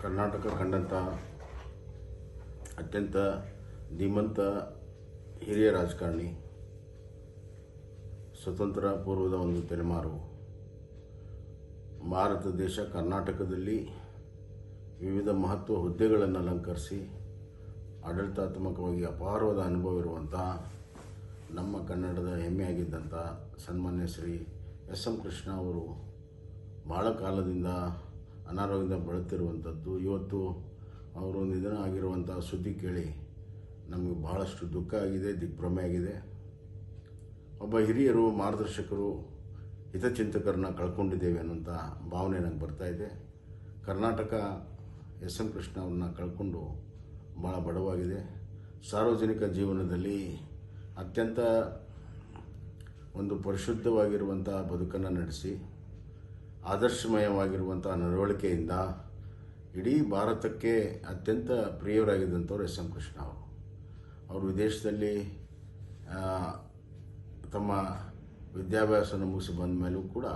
ಕರ್ನಾಟಕ ಕಂಡಂಥ ಅತ್ಯಂತ ಧೀಮಂತ ಹಿರಿಯ ರಾಜಕಾರಣಿ, ಸ್ವತಂತ್ರ ಪೂರ್ವದ ಒಂದು ತಲೆಮಾರು, ಭಾರತ ದೇಶ ಕರ್ನಾಟಕದಲ್ಲಿ ವಿವಿಧ ಮಹತ್ವ ಹುದ್ದೆಗಳನ್ನು ಅಲಂಕರಿಸಿ ಆಡಳಿತಾತ್ಮಕವಾಗಿ ಅಪಾರವಾದ ಅನುಭವ ಇರುವಂಥ ನಮ್ಮ ಕನ್ನಡದ ಹೆಮ್ಮೆಯಾಗಿದ್ದಂಥ ಸನ್ಮಾನ್ಯ ಶ್ರೀ ಎಸ್ ಎಂ ಕೃಷ್ಣ ಅವರು ಭಾಳ ಕಾಲದಿಂದ ಅನಾರೋಗ್ಯದಿಂದ ಬಳಲುತ್ತಿರುವಂಥದ್ದು. ಇವತ್ತು ಅವರು ನಿಧನ ಆಗಿರುವಂಥ ಸುದ್ದಿ ಕೇಳಿ ನಮಗೆ ಬಹಳಷ್ಟು ದುಃಖ ಆಗಿದೆ, ದಿಗ್ಭ್ರಮೆ ಆಗಿದೆ. ಒಬ್ಬ ಹಿರಿಯರು, ಮಾರ್ಗದರ್ಶಕರು, ಹಿತಚಿಂತಕರನ್ನ ಕಳ್ಕೊಂಡಿದ್ದೇವೆ ಅನ್ನೋಂಥ ಭಾವನೆ ನನಗೆ ಬರ್ತಾಯಿದೆ. ಕರ್ನಾಟಕ ಎಸ್ ಎಂ ಕೃಷ್ಣ ಅವ್ರನ್ನ ಕಳ್ಕೊಂಡು ಭಾಳ ಬಡವಾಗಿದೆ. ಸಾರ್ವಜನಿಕ ಜೀವನದಲ್ಲಿ ಅತ್ಯಂತ ಒಂದು ಪರಿಶುದ್ಧವಾಗಿರುವಂಥ ಬದುಕನ್ನು ನಡೆಸಿ ಆದರ್ಶಮಯವಾಗಿರುವಂಥ ನಡವಳಿಕೆಯಿಂದ ಇಡೀ ಭಾರತಕ್ಕೆ ಅತ್ಯಂತ ಪ್ರಿಯರಾಗಿದ್ದಂಥವ್ರು ಎಸ್ ಎಂ ಕೃಷ್ಣ ಅವರು ವಿದೇಶದಲ್ಲಿ ತಮ್ಮ ವಿದ್ಯಾಭ್ಯಾಸವನ್ನು ಮುಗಿಸಿ ಬಂದ ಮೇಲೂ ಕೂಡ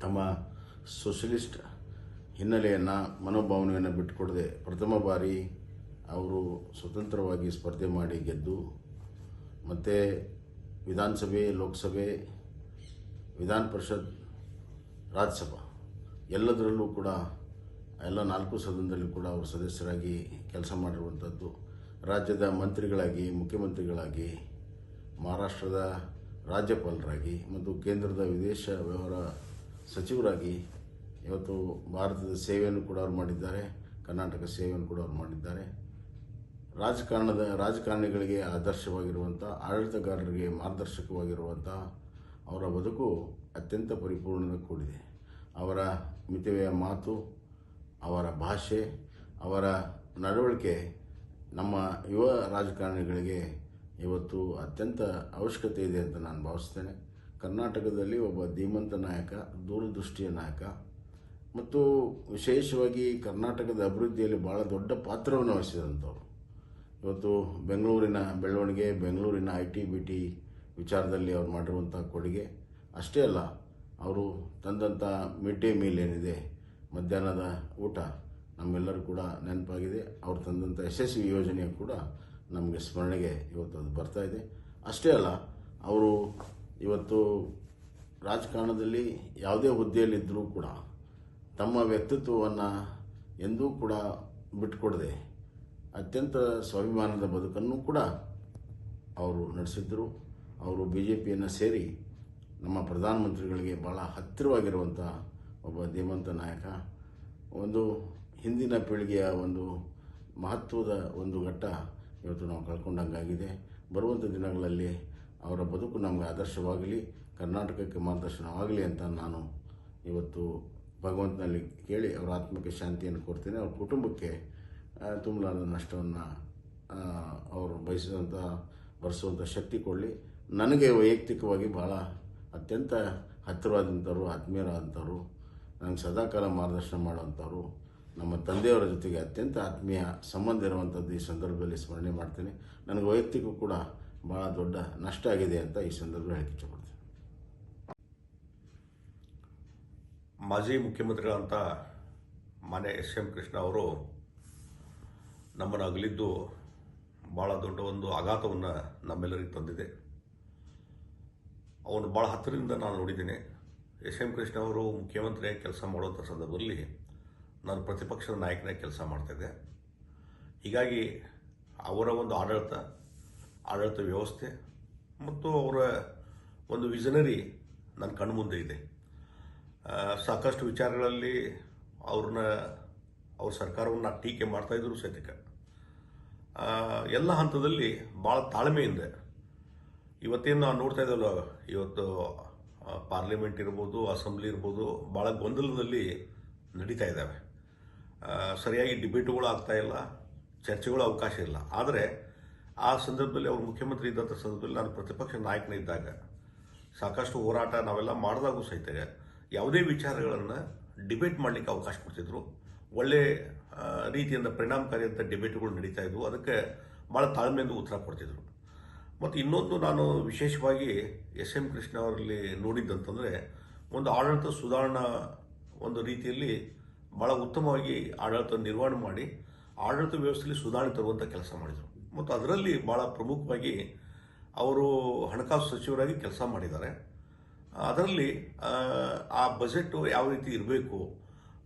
ತಮ್ಮ ಸೋಷಲಿಸ್ಟ್ ಹಿನ್ನೆಲೆಯನ್ನು, ಮನೋಭಾವನೆಯನ್ನು ಬಿಟ್ಟುಕೊಡದೆ ಪ್ರಥಮ ಬಾರಿ ಅವರು ಸ್ವತಂತ್ರವಾಗಿ ಸ್ಪರ್ಧೆ ಮಾಡಿ ಗೆದ್ದು, ಮತ್ತು ವಿಧಾನಸಭೆ, ಲೋಕಸಭೆ, ವಿಧಾನ ಪರಿಷತ್, ರಾಜ್ಯಸಭಾ ಎಲ್ಲದರಲ್ಲೂ ಕೂಡ ಎಲ್ಲ 4 ಸದನದಲ್ಲಿ ಕೂಡ ಅವರು ಸದಸ್ಯರಾಗಿ ಕೆಲಸ ಮಾಡಿರುವಂಥದ್ದು. ರಾಜ್ಯದ ಮಂತ್ರಿಗಳಾಗಿ, ಮುಖ್ಯಮಂತ್ರಿಗಳಾಗಿ, ಮಹಾರಾಷ್ಟ್ರದ ರಾಜ್ಯಪಾಲರಾಗಿ ಮತ್ತು ಕೇಂದ್ರದ ವಿದೇಶ ವ್ಯವಹಾರ ಸಚಿವರಾಗಿ ಇವತ್ತು ಭಾರತದ ಸೇವೆಯನ್ನು ಕೂಡ ಅವರು ಮಾಡಿದ್ದಾರೆ, ಕರ್ನಾಟಕ ಸೇವೆಯನ್ನು ಕೂಡ ಅವರು ಮಾಡಿದ್ದಾರೆ. ರಾಜಕಾರಣಿಗಳಿಗೆ ಆದರ್ಶವಾಗಿರುವಂಥ, ಆಡಳಿತಗಾರರಿಗೆ ಮಾರ್ಗದರ್ಶಕವಾಗಿರುವಂಥ ಅವರ ಬದುಕು ಅತ್ಯಂತ ಪರಿಪೂರ್ಣತೆ ಕೂಡಿದೆ. ಅವರ ಮಿತವ್ಯಯ ಮಾತು, ಅವರ ಭಾಷೆ, ಅವರ ನಡವಳಿಕೆ ನಮ್ಮ ಯುವ ರಾಜಕಾರಣಿಗಳಿಗೆ ಇವತ್ತು ಅತ್ಯಂತ ಅವಶ್ಯಕತೆ ಇದೆ ಅಂತ ನಾನು ಭಾವಿಸ್ತೇನೆ. ಕರ್ನಾಟಕದಲ್ಲಿ ಒಬ್ಬ ಧೀಮಂತ ನಾಯಕ, ದೂರದೃಷ್ಟಿಯ ನಾಯಕ ಮತ್ತು ವಿಶೇಷವಾಗಿ ಕರ್ನಾಟಕದ ಅಭಿವೃದ್ಧಿಯಲ್ಲಿ ಭಾಳ ದೊಡ್ಡ ಪಾತ್ರವನ್ನು ವಹಿಸಿದಂಥವ್ರು. ಇವತ್ತು ಬೆಂಗಳೂರಿನ ಬೆಳವಣಿಗೆ, ಬೆಂಗಳೂರಿನ IT-BT ವಿಚಾರದಲ್ಲಿ ಅವ್ರು ಮಾಡಿರುವಂಥ ಕೊಡುಗೆ ಅಷ್ಟೇ ಅಲ್ಲ, ಅವರು ತಂದಂಥ ಮಿಡ್ ಡೇ ಮೀಲ್ ಏನಿದೆ, ಮಧ್ಯಾಹ್ನದ ಊಟ ನಮ್ಮೆಲ್ಲರೂ ಕೂಡ ನೆನಪಾಗಿದೆ. ಅವರು ತಂದಂಥ ಯಶಸ್ವಿ ಯೋಜನೆ ಕೂಡ ನಮಗೆ ಸ್ಮರಣೆಗೆ ಇವತ್ತು ಅದು ಬರ್ತಾಯಿದೆ. ಅಷ್ಟೇ ಅಲ್ಲ, ಅವರು ಇವತ್ತು ರಾಜಕಾರಣದಲ್ಲಿ ಯಾವುದೇ ಹುದ್ದೆಯಲ್ಲಿದ್ದರೂ ಕೂಡ ತಮ್ಮ ವ್ಯಕ್ತಿತ್ವವನ್ನು ಎಂದೂ ಕೂಡ ಬಿಟ್ಟುಕೊಡದೆ ಅತ್ಯಂತ ಸ್ವಾಭಿಮಾನದ ಬದುಕನ್ನು ಕೂಡ ಅವರು ನಡೆಸಿದ್ದರು. ಅವರು BJPಯನ್ನು ಸೇರಿ ನಮ್ಮ ಪ್ರಧಾನಮಂತ್ರಿಗಳಿಗೆ ಭಾಳ ಹತ್ತಿರವಾಗಿರುವಂಥ ಒಬ್ಬ ಧೀಮಂತ ನಾಯಕ. ಒಂದು ಹಿಂದಿನ ಪೀಳಿಗೆಯ ಒಂದು ಮಹತ್ವದ ಒಂದು ಘಟ್ಟ ಇವತ್ತು ನಾವು ಕಳ್ಕೊಂಡಂಗಾಗಿದೆ. ಬರುವಂಥ ದಿನಗಳಲ್ಲಿ ಅವರ ಬದುಕು ನಮಗೆ ಆದರ್ಶವಾಗಲಿ, ಕರ್ನಾಟಕಕ್ಕೆ ಮಾರ್ಗದರ್ಶನವಾಗಲಿ ಅಂತ ನಾನು ಇವತ್ತು ಭಗವಂತನಲ್ಲಿ ಕೇಳಿ ಅವರ ಆತ್ಮಕ್ಕೆ ಶಾಂತಿಯನ್ನು ಕೋರ್ತೇನೆ. ಅವ್ರ ಕುಟುಂಬಕ್ಕೆ ತುಂಬಲಾದ ನಷ್ಟವನ್ನು ಅವರು ಭರಿಸುವಂಥ ಶಕ್ತಿ ಕೊಡಲಿ. ನನಗೆ ವೈಯಕ್ತಿಕವಾಗಿ ಭಾಳ ಅತ್ಯಂತ ಹತ್ತಿರವಾದಂಥವ್ರು, ಆತ್ಮೀಯರಾದಂಥವ್ರು, ನನಗೆ ಸದಾಕಾಲ ಮಾರ್ಗದರ್ಶನ ಮಾಡುವಂಥವ್ರು, ನಮ್ಮ ತಂದೆಯವರ ಜೊತೆಗೆ ಅತ್ಯಂತ ಆತ್ಮೀಯ ಸಂಬಂಧ ಇರುವಂಥದ್ದು ಈ ಸಂದರ್ಭದಲ್ಲಿ ಸ್ಮರಣೆ ಮಾಡ್ತೇನೆ. ನನಗೆ ವೈಯಕ್ತಿಕ ಕೂಡ ಭಾಳ ದೊಡ್ಡ ನಷ್ಟ ಆಗಿದೆ ಅಂತ ಈ ಸಂದರ್ಭದಲ್ಲಿ ಹೇಳಕ್ಕೆ ಇಷ್ಟಪಡ್ತೀನಿ. ಮಾಜಿ ಮುಖ್ಯಮಂತ್ರಿಗಳಂತ ಮಾನ್ಯ ಎಸ್ ಎಂ ಕೃಷ್ಣ ಅವರು ನಮ್ಮನ್ನು ಅಗಲಿದ್ದು ಭಾಳ ದೊಡ್ಡ ಒಂದು ಆಘಾತವನ್ನು ನಮ್ಮೆಲ್ಲರಿಗೆ ತಂದಿದೆ. ಅವನು ಭಾಳ ಹತ್ತಿರದಿಂದ ನಾನು ನೋಡಿದ್ದೇನೆ. ಎಸ್ ಎಂ ಕೃಷ್ಣ ಅವರು ಮುಖ್ಯಮಂತ್ರಿಯಾಗಿ ಕೆಲಸ ಮಾಡುವಂಥ ಸಂದರ್ಭದಲ್ಲಿ ನಾನು ಪ್ರತಿಪಕ್ಷದ ನಾಯಕನಾಗಿ ಕೆಲಸ ಮಾಡ್ತಾಯಿದ್ದೆ. ಹೀಗಾಗಿ ಅವರ ಒಂದು ಆಡಳಿತ ವ್ಯವಸ್ಥೆ ಮತ್ತು ಅವರ ಒಂದು ವಿಷನರಿ ನನ್ನ ಕಣ್ಮುಂದೆ ಇದೆ. ಸಾಕಷ್ಟು ವಿಚಾರಗಳಲ್ಲಿ ಅವ್ರ ಸರ್ಕಾರವನ್ನು ಟೀಕೆ ಮಾಡ್ತಾಯಿದ್ರು ಸಹಿತ ಎಲ್ಲ ಹಂತದಲ್ಲಿ ಭಾಳ ತಾಳ್ಮೆಯಿಂದ ಇವತ್ತೇನು ನಾವು ನೋಡ್ತಾ ಇದ್ದಲ್ಲ, ಇವತ್ತು ಪಾರ್ಲಿಮೆಂಟ್ ಇರ್ಬೋದು, ಅಸೆಂಬ್ಲಿ ಇರ್ಬೋದು, ಭಾಳ ಗೊಂದಲದಲ್ಲಿ ನಡೀತಾ ಇದ್ದಾವೆ. ಸರಿಯಾಗಿ ಡಿಬೇಟುಗಳು ಆಗ್ತಾಯಿಲ್ಲ, ಚರ್ಚೆಗಳು ಅವಕಾಶ ಇಲ್ಲ. ಆದರೆ ಆ ಸಂದರ್ಭದಲ್ಲಿ ಅವರು ಮುಖ್ಯಮಂತ್ರಿ ಇದ್ದಂಥ ಸಂದರ್ಭದಲ್ಲಿ ನಾನು ಪ್ರತಿಪಕ್ಷ ನಾಯಕನಿದ್ದಾಗ ಸಾಕಷ್ಟು ಹೋರಾಟ ನಾವೆಲ್ಲ ಮಾಡಿದಾಗೂ ಸಹಿತ ಯಾವುದೇ ವಿಚಾರಗಳನ್ನು ಡಿಬೇಟ್ ಮಾಡಲಿಕ್ಕೆ ಅವಕಾಶ ಕೊಡ್ತಿದ್ರು. ಒಳ್ಳೆ ರೀತಿಯಿಂದ ಪರಿಣಾಮಕಾರಿಯಂಥ ಡಿಬೇಟುಗಳು ನಡೀತಾ ಇದ್ವು. ಅದಕ್ಕೆ ಭಾಳ ತಾಳ್ಮೆಯಿಂದ ಉತ್ತರ ಕೊಡ್ತಿದ್ರು. ಮತ್ತು ಇನ್ನೊಂದು ನಾನು ವಿಶೇಷವಾಗಿ ಎಸ್ ಎಂ ಕೃಷ್ಣ ಅವರಲ್ಲಿ ನೋಡಿದ್ದಂತಂದರೆ ಒಂದು ಆಡಳಿತ ಸುಧಾರಣಾ ಒಂದು ರೀತಿಯಲ್ಲಿ ಭಾಳ ಉತ್ತಮವಾಗಿ ಆಡಳಿತ ನಿರ್ವಹಣೆ ಮಾಡಿ ಆಡಳಿತ ವ್ಯವಸ್ಥೆಯಲ್ಲಿ ಸುಧಾರಣೆ ತರುವಂಥ ಕೆಲಸ ಮಾಡಿದರು. ಮತ್ತು ಅದರಲ್ಲಿ ಭಾಳ ಪ್ರಮುಖವಾಗಿ ಅವರು ಹಣಕಾಸು ಸಚಿವರಾಗಿ ಕೆಲಸ ಮಾಡಿದ್ದಾರೆ. ಅದರಲ್ಲಿ ಆ ಬಜೆಟು ಯಾವ ರೀತಿ ಇರಬೇಕು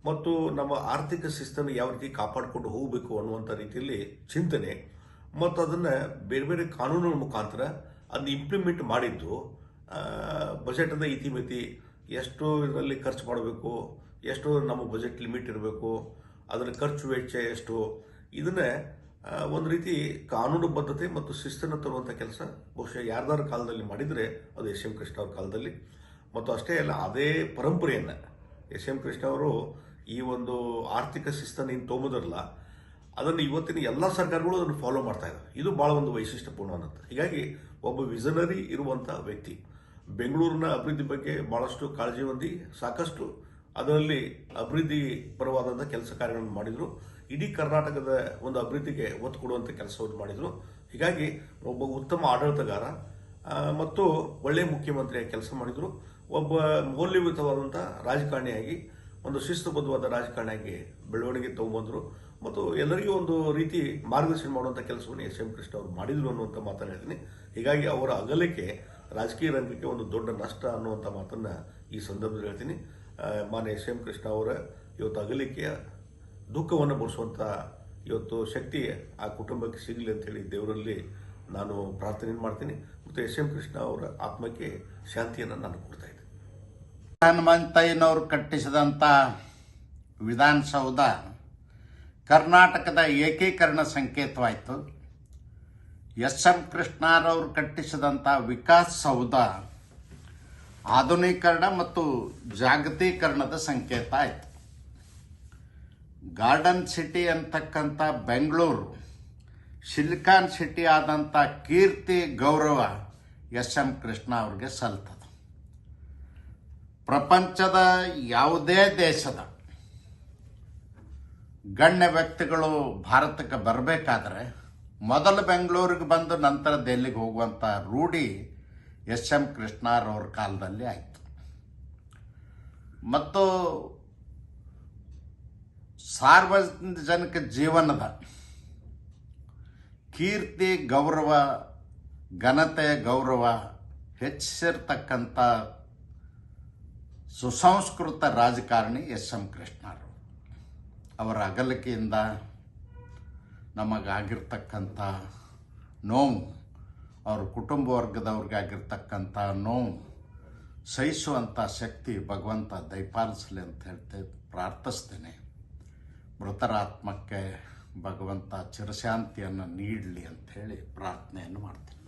ಮತ್ತು ನಮ್ಮ ಆರ್ಥಿಕ ಶಿಸ್ತನ್ನು ಯಾವ ರೀತಿ ಕಾಪಾಡಿಕೊಂಡು ಹೋಗಬೇಕು ಅನ್ನುವಂಥ ರೀತಿಯಲ್ಲಿ ಚಿಂತನೆ ಮತ್ತು ಅದನ್ನು ಬೇರೆ ಬೇರೆ ಕಾನೂನುಗಳ ಮುಖಾಂತರ ಅದನ್ನ ಇಂಪ್ಲಿಮೆಂಟ್ ಮಾಡಿದ್ದು, ಬಜೆಟದ ಇತಿಮಿತಿ ಎಷ್ಟು ಇದರಲ್ಲಿ ಖರ್ಚು ಮಾಡಬೇಕು, ಎಷ್ಟು ನಮ್ಮ ಬಜೆಟ್ ಲಿಮಿಟ್ ಇರಬೇಕು, ಅದರ ಖರ್ಚು ವೆಚ್ಚ ಎಷ್ಟು, ಇದನ್ನೇ ಒಂದು ರೀತಿ ಕಾನೂನುಬದ್ಧತೆ ಮತ್ತು ಶಿಸ್ತನ್ನು ತರುವಂಥ ಕೆಲಸ ಬಹುಶಃ ಯಾರ್ದಾರ ಕಾಲದಲ್ಲಿ ಮಾಡಿದರೆ ಅದು ಎಸ್ ಎಂ ಕೃಷ್ಣ ಅವ್ರ ಕಾಲದಲ್ಲಿ. ಮತ್ತು ಅಷ್ಟೇ ಅಲ್ಲ, ಅದೇ ಪರಂಪರೆಯನ್ನು ಎಸ್ ಎಂ ಕೃಷ್ಣ ಅವರು ಈ ಒಂದು ಆರ್ಥಿಕ ಶಿಸ್ತನ್ನು ಏನು ತೊಗೊಂಬುದಿರಲ್ಲ, ಅದನ್ನು ಇವತ್ತಿನ ಎಲ್ಲ ಸರ್ಕಾರಗಳು ಅದನ್ನು ಫಾಲೋ ಮಾಡ್ತಾ ಇದ್ದಾರೆ. ಇದು ಭಾಳ ಒಂದು ವೈಶಿಷ್ಟ್ಯಪೂರ್ಣವಾದಂಥ. ಹೀಗಾಗಿ ಒಬ್ಬ ವಿಷನರಿ ಇರುವಂಥ ವ್ಯಕ್ತಿ ಬೆಂಗಳೂರಿನ ಅಭಿವೃದ್ಧಿ ಬಗ್ಗೆ ಭಾಳಷ್ಟು ಕಾಳಜಿ ಹೊಂದಿ ಸಾಕಷ್ಟು ಅದರಲ್ಲಿ ಅಭಿವೃದ್ಧಿ ಪರವಾದಂಥ ಕೆಲಸ ಕಾರ್ಯಗಳನ್ನು ಮಾಡಿದರು. ಇಡೀ ಕರ್ನಾಟಕದ ಒಂದು ಅಭಿವೃದ್ಧಿಗೆ ಒತ್ತು ಕೊಡುವಂಥ ಕೆಲಸವನ್ನು ಮಾಡಿದರು. ಹೀಗಾಗಿ ಒಬ್ಬ ಉತ್ತಮ ಆಡಳಿತಗಾರ ಮತ್ತು ಒಳ್ಳೆಯ ಮುಖ್ಯಮಂತ್ರಿಯಾಗಿ ಕೆಲಸ ಮಾಡಿದರು. ಒಬ್ಬ ಮೌಲ್ಯಯುತವಾದಂಥ ರಾಜಕಾರಣಿಯಾಗಿ, ಒಂದು ಶಿಸ್ತುಬದ್ಧವಾದ ರಾಜಕಾರಣಿಯಾಗಿ ಬೆಳವಣಿಗೆ ತಗೊಂಬಂದರು ಮತ್ತು ಎಲ್ಲರಿಗೂ ಒಂದು ರೀತಿ ಮಾರ್ಗದರ್ಶನ ಮಾಡುವಂಥ ಕೆಲಸವನ್ನು ಎಸ್ ಎಂ ಕೃಷ್ಣ ಅವರು ಮಾಡಿದರು ಅನ್ನುವಂಥ ಮಾತನ್ನು ಹೇಳ್ತೀನಿ. ಹೀಗಾಗಿ ಅವರ ಅಗಲಿಕೆ ರಾಜಕೀಯ ರಂಗಕ್ಕೆ ಒಂದು ದೊಡ್ಡ ನಷ್ಟ ಅನ್ನುವಂಥ ಮಾತನ್ನು ಈ ಸಂದರ್ಭದಲ್ಲಿ ಹೇಳ್ತೀನಿ. ಮಾನ್ಯ ಎಸ್ ಎಂ ಕೃಷ್ಣ ಅವರ ಇವತ್ತು ಅಗಲಿಕೆಯ ದುಃಖವನ್ನು ಭರಿಸುವಂಥ ಇವತ್ತು ಶಕ್ತಿ ಆ ಕುಟುಂಬಕ್ಕೆ ಸಿಗಲಿ ಅಂತೇಳಿ ದೇವರಲ್ಲಿ ನಾನು ಪ್ರಾರ್ಥನೆ ಮಾಡ್ತೀನಿ. ಮತ್ತು ಎಸ್ ಎಂ ಕೃಷ್ಣ ಅವರ ಆತ್ಮಕ್ಕೆ ಶಾಂತಿಯನ್ನು ನಾನು ಕೊಡ್ತಾ ಇದ್ದೀನಿ. ಹನುಮಂತಯ್ಯನವರು ಕಟ್ಟಿಸಿದಂಥ ವಿಧಾನಸೌಧ ಕರ್ನಾಟಕದ ಏಕೀಕರಣ ಸಂಕೇತವಾಯಿತು. ಎಸ್ ಎಂ ಕೃಷ್ಣರವರು ಕಟ್ಟಿಸಿದಂಥ ವಿಕಾಸ್ ಸೌಧ ಆಧುನೀಕರಣ ಮತ್ತು ಜಾಗತೀಕರಣದ ಸಂಕೇತ ಆಯಿತು. ಗಾರ್ಡನ್ ಸಿಟಿ ಅಂತಕ್ಕಂಥ ಬೆಂಗಳೂರು ಸಿಲಿಕಾನ್ ಸಿಟಿ ಆದಂಥ ಕೀರ್ತಿ ಗೌರವ ಎಸ್ ಎಂ ಕೃಷ್ಣ ಅವ್ರಿಗೆ ಸಲ್ತದೆ. ಪ್ರಪಂಚದ ಯಾವುದೇ ದೇಶದ ಗಣ್ಯ ವ್ಯಕ್ತಿಗಳು ಭಾರತಕ್ಕೆ ಬರಬೇಕಾದ್ರೆ ಮೊದಲು ಬೆಂಗಳೂರಿಗೆ ಬಂದು ನಂತರ ದೆಹಲಿಗೆ ಹೋಗುವಂಥ ರೂಢಿ ಎಸ್ ಎಂ ಕೃಷ್ಣರವ್ರ ಕಾಲದಲ್ಲಿ ಆಯಿತು. ಮತ್ತು ಸಾರ್ವಜನಿಕ ಜೀವನದ ಕೀರ್ತಿ ಗೌರವ, ಘನತೆ ಗೌರವ ಹೆಚ್ಚಿಸಿರ್ತಕ್ಕಂಥ ಸುಸಂಸ್ಕೃತ ರಾಜಕಾರಣಿ ಎಸ್ ಎಂ ಕೃಷ್ಣರು. ಅವರ ಅಗಲಿಕೆಯಿಂದ ನಮಗಾಗಿರ್ತಕ್ಕಂಥ ನೋವು, ಅವ್ರ ಕುಟುಂಬ ವರ್ಗದವ್ರಿಗಾಗಿರ್ತಕ್ಕಂಥ ನೋವು ಸಹಿಸುವಂಥ ಶಕ್ತಿ ಭಗವಂತ ದಯಪಾಲಿಸಲಿ ಅಂತ ಹೇಳ್ತೇವೆ, ಪ್ರಾರ್ಥಿಸ್ತೇನೆ. ಮೃತರ ಆತ್ಮಕ್ಕೆ ಭಗವಂತ ಚಿರಶಾಂತಿಯನ್ನು ನೀಡಲಿ ಅಂಥೇಳಿ ಪ್ರಾರ್ಥನೆಯನ್ನು ಮಾಡ್ತೀನಿ.